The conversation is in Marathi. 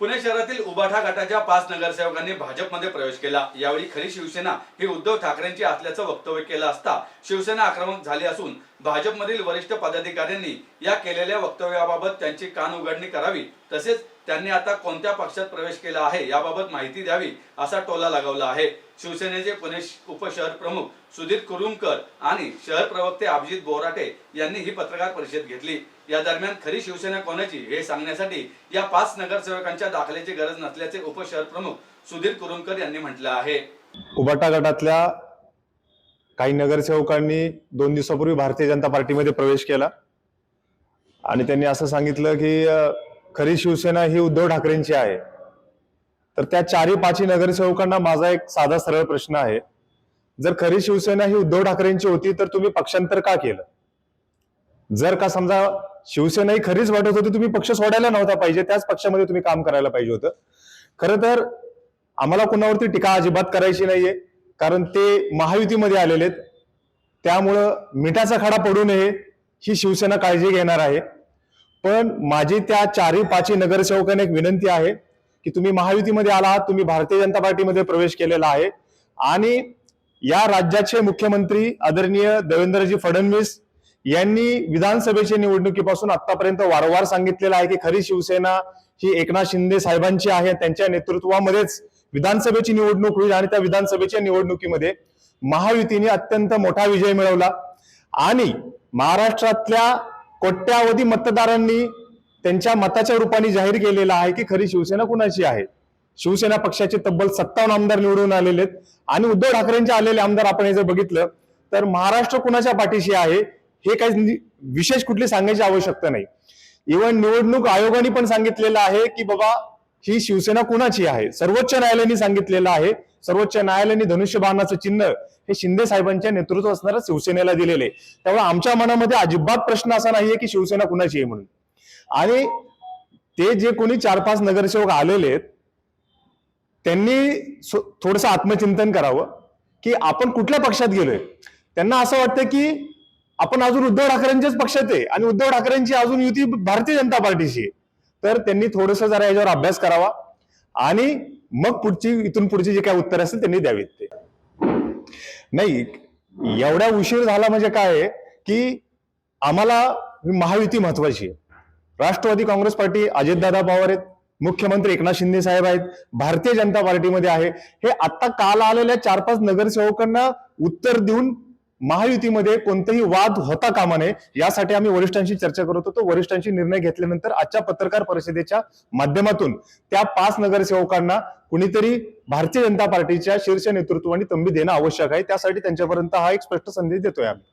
पुणे शहरातील उबाठा गटाच्या 5 नगरसेवकांनी भाजपमध्ये प्रवेश केला। यावेळी खरी शिवसेना ही उद्धव ठाकरेंची असल्याचं वक्तव्य केलं असता शिवसेना आक्रमक झाली असून भाजपमधील वरिष्ठ पदाधिकाऱ्यांनी या केलेल्या वक्तव्याबाबत त्यांची कान उघडणी करावी, तसेच त्यांनी आता कोणत्या पक्षात प्रवेश केला आहे याबाबत माहिती द्यावी असा टोला लगावला आहे। शिवसेनेचे पुणे उपशहर प्रमुख सुधीर कुरुमकर आणि शहर प्रवक्ते अभिजित बोराटे यांनी ही पत्रकार परिषद घेतली। या दरम्यान खरी शिवसेना कोणाची हे सांगण्यासाठी या 5 नगरसेवकांच्या दाखल्याची गरज नसल्याचे उपशहर प्रमुख सुधीर कुरुमकर यांनी म्हटले आहे। उबाटा गटातल्या काही नगरसेवकांनी 2 दिवसापूर्वी भारतीय जनता पार्टीमध्ये प्रवेश केला आणि त्यांनी असं सांगितलं की खरी शिवसेना ही उद्धव ठाकरेंची आहे। तर त्या 4-5 नगरसेवकांना माझा एक साधा सरळ प्रश्न आहे, जर खरी शिवसेना ही उद्धव ठाकरेंची होती तर तुम्ही पक्षांतर का केलं? जर का समजा शिवसेना ही खरीच वाटत होती, तुम्ही पक्ष सोडायला नव्हता पाहिजे, त्याच पक्षामध्ये तुम्ही काम करायला पाहिजे होतं। खरं तर आम्हाला कुणावरती टीका अजिबात करायची नाहीये, कारण ते महायुतीमध्ये आलेले आहेत, त्यामुळं मिठाचा खडा पडू नये ही शिवसेना काळजी घेणार आहे। पण माझी त्या 4-5 नगरसेवकांना एक विनंती आहे की तुम्ही महायुतीमध्ये आला आहात, तुम्ही भारतीय जनता पार्टीमध्ये प्रवेश केलेला आहे आणि या राज्याचे मुख्यमंत्री आदरणीय देवेंद्रजी फडणवीस यांनी विधानसभेच्या निवडणुकीपासून आतापर्यंत वारंवार सांगितलेलं आहे की खरी शिवसेना ही एकनाथ शिंदे साहेबांची आहे, त्यांच्या नेतृत्वामध्येच विधानसभेची निवडणूक होईल आणि त्या विधानसभेच्या निवडणुकीमध्ये महायुतीने अत्यंत मोठा विजय मिळवला आणि महाराष्ट्रातल्या कोट्यावधी मतदारांनी त्यांच्या मताच्या रूपाने जाहीर केलेला आहे की खरी शिवसेना कुणाची आहे। शिवसेना पक्षाचे तब्बल 57 आमदार निवडून आलेले आहेत आणि उद्धव ठाकरेंचे आलेले आमदार आपण हे जर बघितलं तर महाराष्ट्र कुणाच्या पाठीशी आहे हे काही विशेष कुठली सांगायची आवश्यकता नाही। इव्हन निवडणूक आयोगाने पण सांगितलेलं आहे की बाबा ही शिवसेना कुणाची आहे। सर्वोच्च न्यायालयाने सांगितलेलं आहे, सर्वोच्च न्यायालयाने धनुष्यबाणाचं चिन्ह हे शिंदे साहेबांच्या नेतृत्व असणाऱ्या शिवसेनेला दिलेले। त्यामुळे आमच्या मनामध्ये अजिबात प्रश्न असा नाहीये की शिवसेना कुणाची आहे म्हणून। आणि ते जे कोणी 4-5 नगरसेवक आलेले आहेत त्यांनी थोडंसं आत्मचिंतन करावं की आपण कुठल्या पक्षात गेलोय। त्यांना असं वाटतं की आपण अजून उद्धव ठाकरेंच्याच पक्षात आहे आणि उद्धव ठाकरेंची अजून युती भारतीय जनता पार्टीशी आहे। तर त्यांनी थोडंसं जरा याच्यावर अभ्यास करावा आणि मग इथून पुढची जे काय उत्तर असेल त्यांनी द्यावीत। ते नाही, एवढा उशीर झाला म्हणजे काय आहे की आम्हाला महायुती महत्वाची आहे। राष्ट्रवादी काँग्रेस पार्टी अजितदादा पवार आहेत, मुख्यमंत्री एकनाथ शिंदे साहेब आहेत, भारतीय जनता पार्टीमध्ये आहे। हे आता काल आलेल्या 4-5 नगरसेवकांना उत्तर देऊन महायुतीमध्ये कोणतेही वाद होता कामा नये यासाठी आम्ही वरिष्ठांशी चर्चा करत होतो। वरिष्ठांशी निर्णय घेतल्यानंतर आजच्या पत्रकार परिषदेच्या माध्यमातून त्या 5 नगरसेवकांना कुणीतरी भारतीय जनता पार्टीच्या शीर्ष नेतृत्वाने तंबी देणं आवश्यक आहे। त्यासाठी त्यांच्यापर्यंत हा एक स्पष्ट संदेश देतोय आम्ही।